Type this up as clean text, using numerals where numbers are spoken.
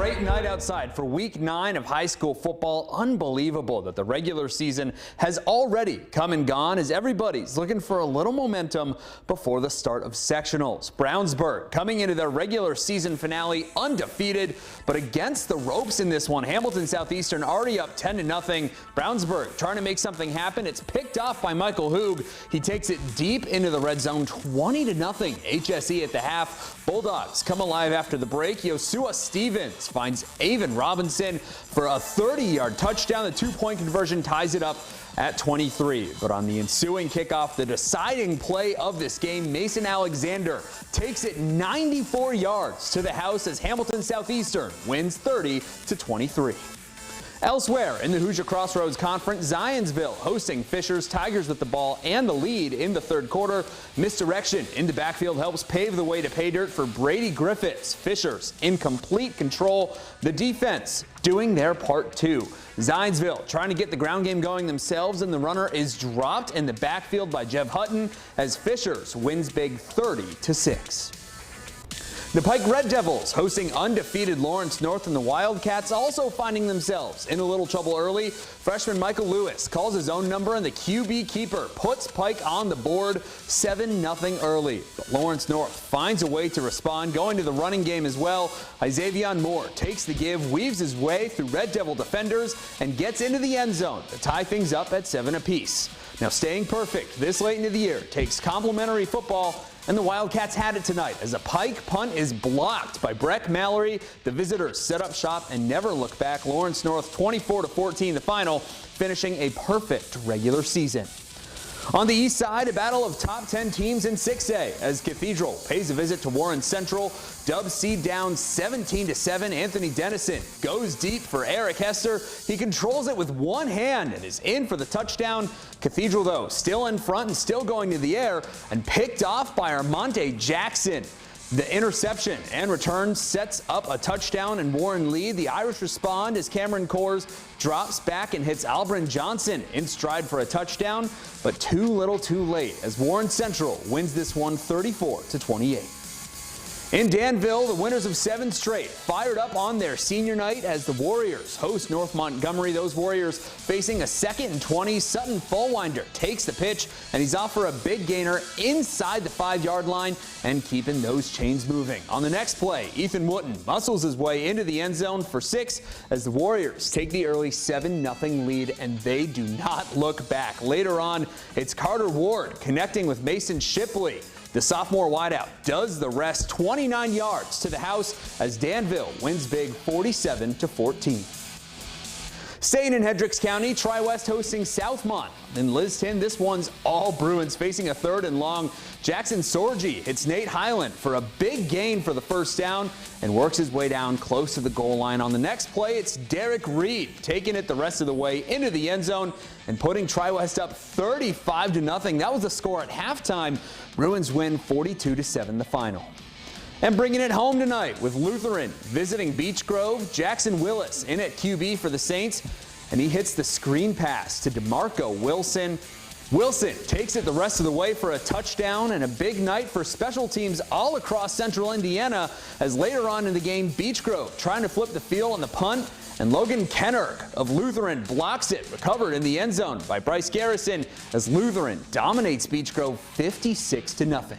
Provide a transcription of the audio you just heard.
great night outside for week 9 of high school football. Unbelievable that the regular season has already come and gone as everybody's looking for a little momentum before the start of sectionals. Brownsburg coming into their regular season finale undefeated, but against the ropes in this one. Hamilton Southeastern already up 10-0. Brownsburg trying to make something happen. It's picked off by Michael Hoog. He takes it deep into the red zone, 20-0. HSE at the half. Bulldogs come alive after the break. Yosua Stevens finds Avon Robinson for a 30-yard touchdown. The two-point conversion ties it up at 23. But on the ensuing kickoff, the deciding play of this game, Mason Alexander takes it 94 yards to the house as Hamilton Southeastern wins 30-23. Elsewhere in the Hoosier Crossroads Conference, Zionsville hosting Fishers. Tigers with the ball and the lead in the third quarter. Misdirection in the backfield helps pave the way to pay dirt for Brady Griffiths. Fishers in complete control. The defense doing their part too. Zionsville trying to get the ground game going themselves, and the runner is dropped in the backfield by Jeff Hutton as Fishers wins big 30-6. The Pike Red Devils hosting undefeated Lawrence North, and the Wildcats also finding themselves in a little trouble early. Freshman Michael Lewis calls his own number, and the QB keeper puts Pike on the board 7-0 early. But Lawrence North finds a way to respond, going to the running game as well. Isavion Moore takes the give, weaves his way through Red Devil defenders, and gets into the end zone to tie things up at 7 apiece. Now, staying perfect this late into the year takes complimentary football, and the Wildcats had it tonight as a Pike punt is blocked by Breck Mallory. The visitors set up shop and never look back. Lawrence North 24-14 the final, finishing a perfect regular season. On the east side, a battle of top 10 teams in 6A as Cathedral pays a visit to Warren Central. Dub Seed down 17-7. Anthony Dennison goes deep for Eric Hester. He controls it with one hand and is in for the touchdown. Cathedral, though, still in front and still going to the air and picked off by Armonte Jackson. The interception and return sets up a touchdown and Warren lead. The Irish respond as Cameron Coors drops back and hits Albrin Johnson in stride for a touchdown, but too little too late as Warren Central wins this one 34-28. In Danville, the winners of 7 straight fired up on their senior night as the Warriors host North Montgomery. Those Warriors facing a 2nd and 20. Sutton Fullwinder takes the pitch, and he's off for a big gainer inside the 5-yard line and keeping those chains moving. On the next play, Ethan Wooten muscles his way into the end zone for 6 as the Warriors take the early 7-0 lead, and they do not look back. Later on, it's Carter Ward connecting with Mason Shipley. The sophomore wideout does the rest, 29 yards to the house as Danville wins big 47-14. Staying in Hendricks County, Tri-West hosting Southmont. In Liston, this one's all Bruins facing a 3rd and long. Jackson Sorgi hits Nate Highland for a big gain for the first down and works his way down close to the goal line. On the next play, it's Derek Reed taking it the rest of the way into the end zone and putting Tri-West up 35-0. That was the score at halftime. Bruins win 42-7 the final. And bringing it home tonight with Lutheran visiting Beech Grove. Jackson Willis in at QB for the Saints, and he hits the screen pass to DeMarco Wilson. Wilson takes it the rest of the way for a touchdown, and a big night for special teams all across central Indiana as later on in the game, Beech Grove trying to flip the field on the punt, and Logan Kennerg of Lutheran blocks it, recovered in the end zone by Bryce Garrison as Lutheran dominates Beech Grove 56-0.